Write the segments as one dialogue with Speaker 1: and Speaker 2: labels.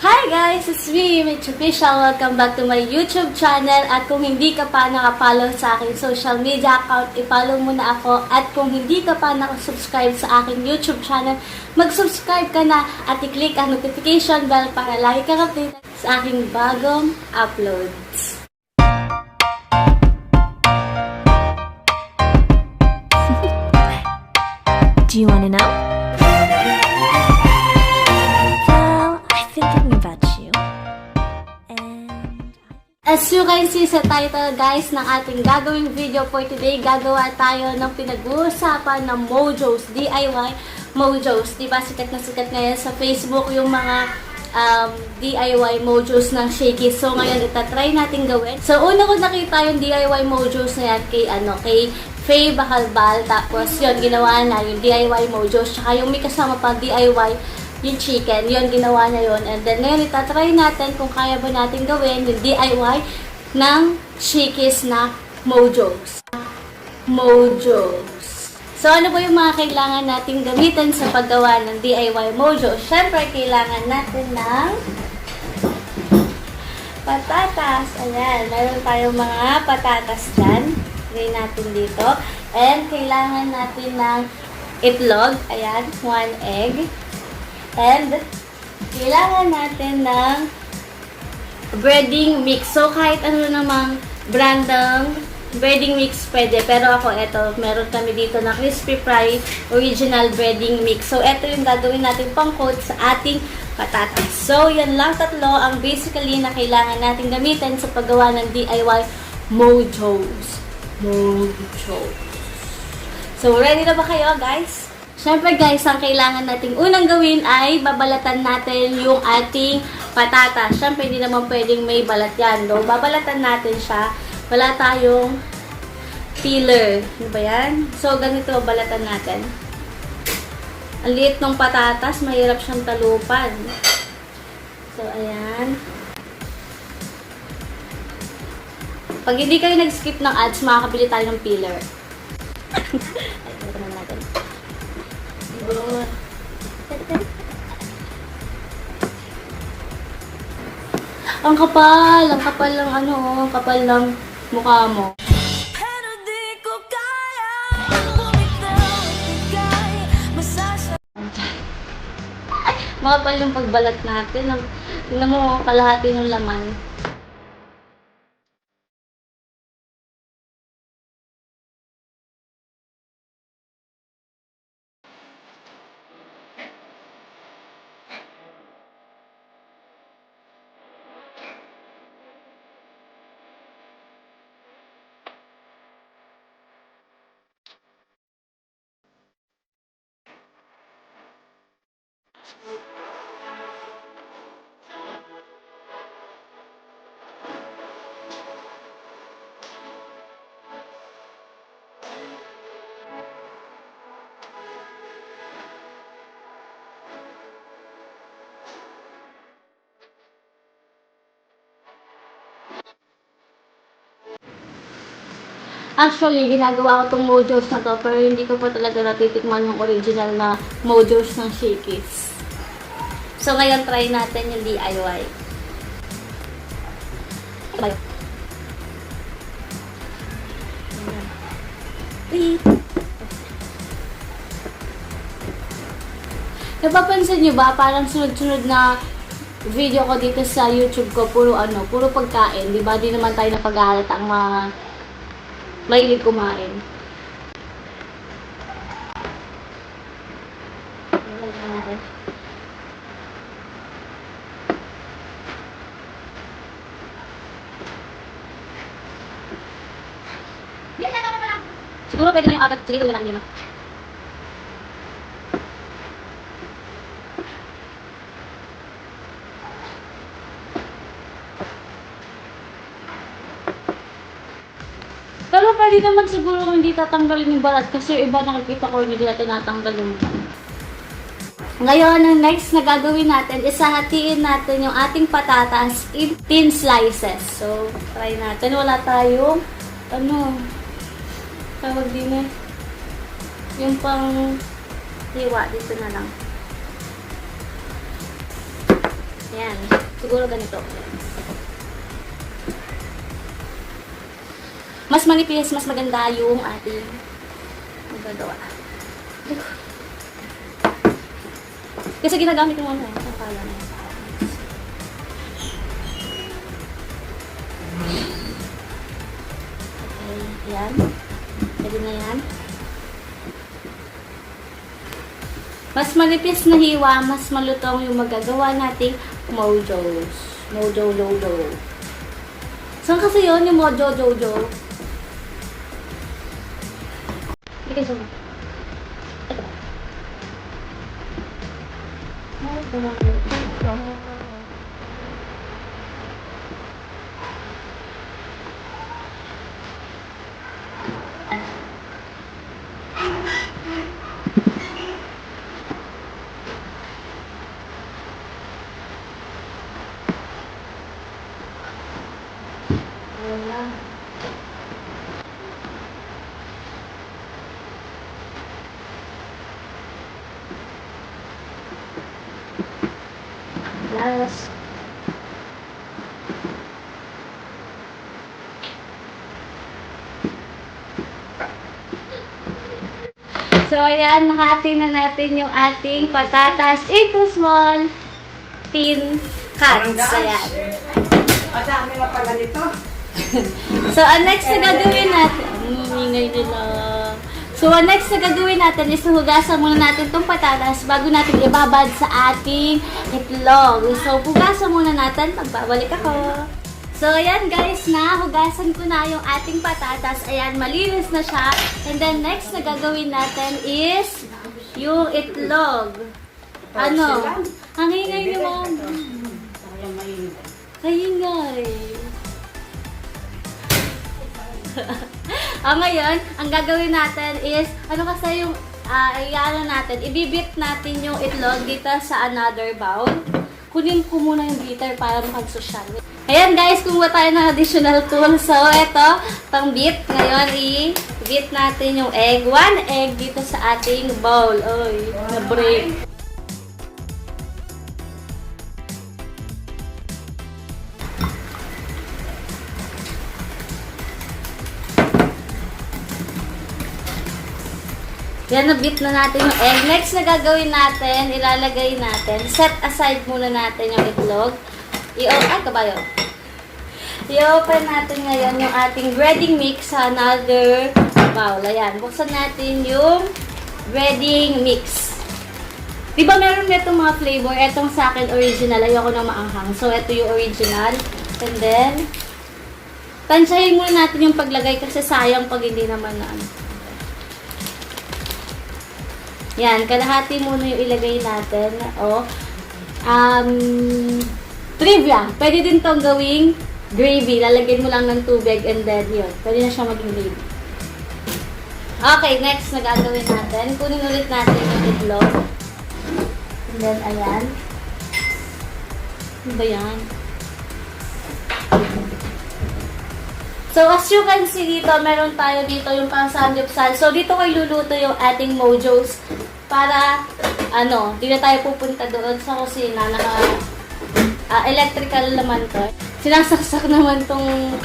Speaker 1: Hi guys! It's me, Mitch Official. Welcome back to my YouTube channel. At kung hindi ka pa nakapollow sa aking social media account, i-follow mo na ako. At kung hindi ka pa nakasubscribe sa aking YouTube channel, mag-subscribe ka na at i-click ang notification bell para lagi kang updated sa aking bagong uploads.
Speaker 2: Do you want to know? Well, I've been thinking about you. And
Speaker 1: As you can see sa title guys ng ating gagawing video for today, gagawa tayo ng pinag-uusapan ng Mojos, DIY Mojos. Diba sikat na sikat ngayon sa Facebook yung mga DIY Mojos ng Shaky. So ngayon itatry natin gawin. So una ko nakita yung DIY Mojos na yan kay Faye Bahalbal. Tapos yun ginawa na yung DIY Mojos. Tsaka yung may kasama pa DIY yung chicken, yun, ginawa niya yun. And then, ngayon, itatry natin kung kaya ba natin gawin yung DIY ng Shakey's na Mojos. So, ano ba yung mga kailangan natin gamitin sa paggawa ng DIY Mojos? Siyempre, kailangan natin ng patatas. Ayan, meron tayong mga patatas dyan. Lagay natin dito. And, kailangan natin ng itlog. Ayan, 1 egg. And, kailangan natin ng breading mix. So, kahit ano namang brandang breading mix pwede. Pero ako, eto, meron kami dito na crispy fry original breading mix. So, eto yung gagawin natin pang-coat sa ating patatas. So, yan lang tatlo ang basically na kailangan natin gamitin sa paggawa ng DIY Mojos. So, ready na ba kayo, guys? Siyempre guys, ang kailangan nating unang gawin ay babalatan natin yung ating patatas. Siyempre, hindi naman pwedeng may balat yan. No? Babalatan natin siya. Wala tayong peeler. Ano ba yan? So, ganito balatan natin. Ang liit ng patatas, mahirap siyang talupan. So, ayan. Pag hindi kayo nag-skip ng ads, makakabili tayo ng peeler. Ito naman natin. Ang kapal ng ang kapal ng mukha mo.
Speaker 2: pero di ko kaya bumitaw at bigay
Speaker 1: Makapal yung pagbalat natin. Tingnan mo, kalahati ng laman. Actually, ginagawa ko tong Mojos na to, pero hindi ko pa talaga natitikman yung original na Mojos ng Shakey's. So, ngayon try natin yung DIY. Napapansin nyo ba, parang sunod-sunod na video ko dito sa YouTube ko, puro pagkain, di ba? Di naman tayo napag-aalat ang mga mahilig kumain. Siguro pwede na yung agad. Sige, lang yun. Pero pwede naman siguro hindi tatanggalin yung balat kasi yung iba nakikita ko hindi nila tinatanggal yung balat. Ngayon, ang next na gagawin natin is hahatiin natin yung ating patatas in thin slices. So, try natin. Wala tayong, tawag din eh. Yung pang hiwa, dito na lang. Ayan. Siguro ganito. Mas manipis, mas maganda yung ating magagawa. Kasi ginagamit yung ano, ang kala na yun. Okay, yan. Pwede na yan. Mas manipis na hiwa, mas malutong yung magagawa nating mojos. Mojo Jojo. Saan kasi yun yung Mojo Jojo? Hindi kayo suma. Ito. Mojo Jojo. Wala. Last. So, ayan, nakati na natin yung ating patatas into small tin cuts. Ayan.
Speaker 3: Madami na pala nito.
Speaker 1: So, ang next na gagawin natin, ingay nila. So, ang next na gagawin natin is hugasan muna natin itong patatas bago natin ibabad sa ating itlog. So, hugasan muna natin. Magbabalik ako. So, ayan guys, hugasan ko na yung ating patatas. Ayan, malinis na siya. And then, next na gagawin natin is yung itlog. Ano? Ang ingay ni Mom. Kaingay. Ngayon, ang gagawin natin is, ano kasi yung, natin, ibibit natin yung itlog dito sa another bowl. Kunin ko muna yung beater para makagsosyal. Ayan guys, kumuha tayo ng additional tool. So, ito, pang beat. Ngayon, i-beat natin yung egg. 1 egg dito sa ating bowl. Oy, na-break. Yan, na-beat na natin yung egg. Next na gagawin natin, ilalagay natin, set aside muna natin yung itlog. I-open natin ngayon yung ating breading mix sa another bowl. Ayan, buksan natin yung breading mix. Diba meron na itong mga flavor? Itong sa akin original, ayoko na maanghang. So, ito yung original. And then, tansyahin muna natin yung paglagay kasi sayang pag hindi naman na ano. Yan, kalahati muna yung ilagay natin. Trivia. Pwede din tong gawing gravy. Lalagyan mo lang ng tubig and then yun. Pwede na siya maging gravy. Okay, next na gagawin natin. Kunin ulit natin yung itlog. And then, ayan. Ano ba yan? So, as you can see dito, meron tayo dito yung pang-samgyupsal. So, dito ko iluluto yung ating mojos para, di na tayo pupunta doon sa kusina. Electrical naman to. Sinasaksak naman tong,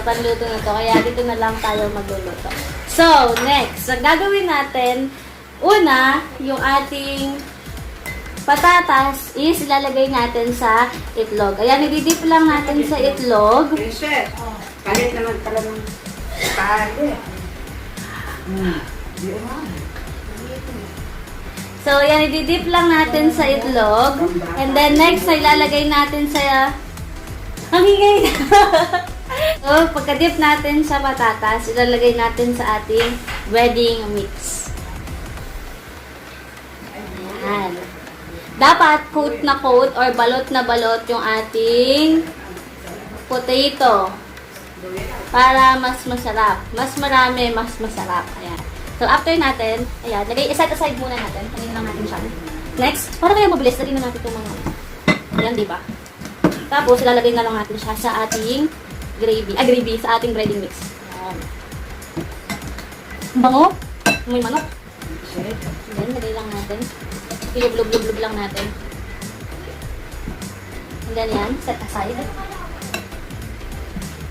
Speaker 1: panluto na to. Kaya dito na lang tayo magluluto. So, next, ang gagawin natin, una, yung ating patatas is ilalagay natin sa itlog. Ayan, i-dip lang natin sa itlog.
Speaker 3: Princess, kahit naman pala ng kali.
Speaker 1: So, yan, i-dip lang natin sa itlog. And then, next, ay ilalagay natin sa... Ang hingay na! So, pagka-dip natin sa patatas, ilalagay natin sa ating breading mix. Ayan. Dapat coat na coat or balot na balot yung ating potato. Para mas masarap. Mas marami, mas masarap. Ayan. So, after natin, ayan, set aside muna natin. Kanina lang natin siya. Next, para kaya mabilis, lagyan na natin itong mga, ayan, diba? Tapos, ilalagay na lang natin siya sa ating gravy, sa ating breading mix. Ayan. Bango. May manok. Ayan, lagay lang natin. Ilub-lub-lub lang natin. Ganyan, set aside.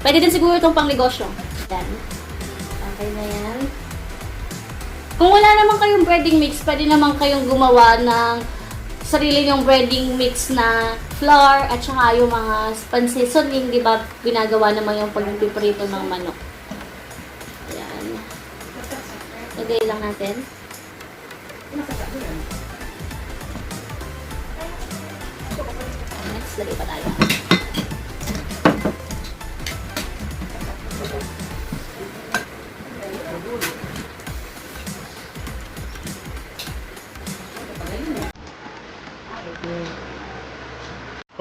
Speaker 1: Pwede din siguro itong pang negosyo. Yan. Okay na yan. Kung wala naman kayong breading mix, pwede naman kayong gumawa ng sarili yung breading mix na flour at saka yung mga pan-seasoning, di ba? Ginagawa naman yung pagpiprito ng manok. Ayan. Lagay lang natin. Next, lagay pa tayo.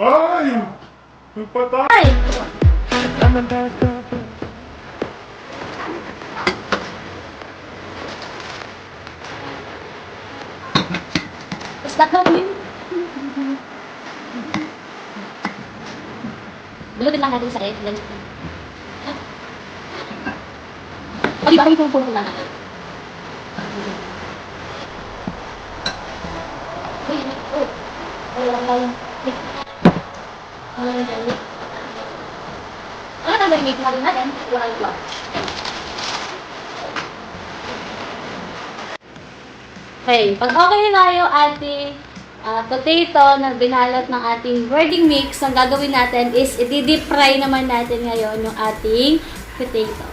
Speaker 4: Ay! Nagpatay!
Speaker 1: Ay! Basta kami. Bulutin lang natin sa red. Ay, bakit yung puno lang? Ano na gagawin natin? Walang iba. Okay, pag okay na yung ating potato na binalot ng ating breading mix, ang gagawin natin is i-deep fry naman natin ngayon yung ating potatoes.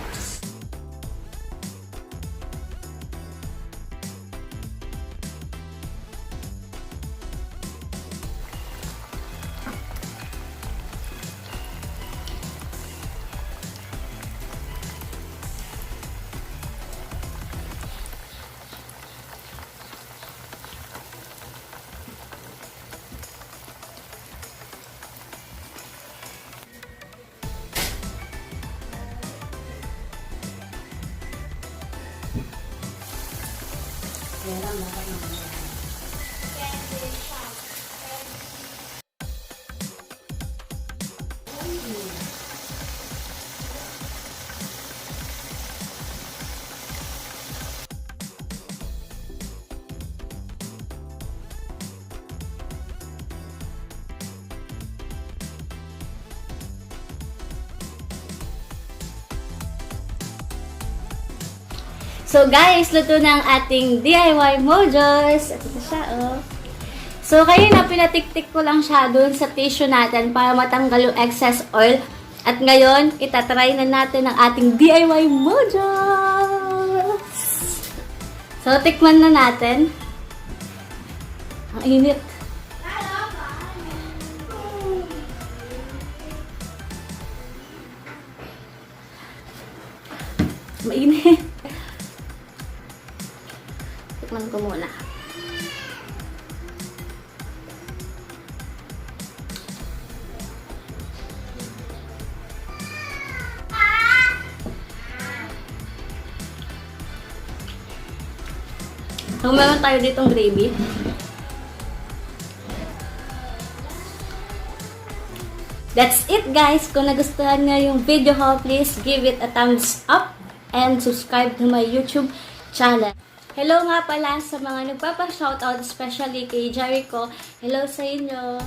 Speaker 1: So guys, luto na ang ating DIY mojos. Ito na siya, oh. So kayo na, pinatiktik ko lang siya dun sa tissue natin para matanggal yung excess oil. At ngayon, itatry na natin ang ating DIY mojos. So, tikman na natin. Ang init. Mainit. Tikman ko muna. So, meron tayo ditong gravy. That's it, guys. Kung nagustuhan nyo yung video ko, please give it a thumbs up and subscribe to my YouTube channel. Hello nga pala sa mga nagpapa-shoutout, especially kay Jericho. Hello sa inyo.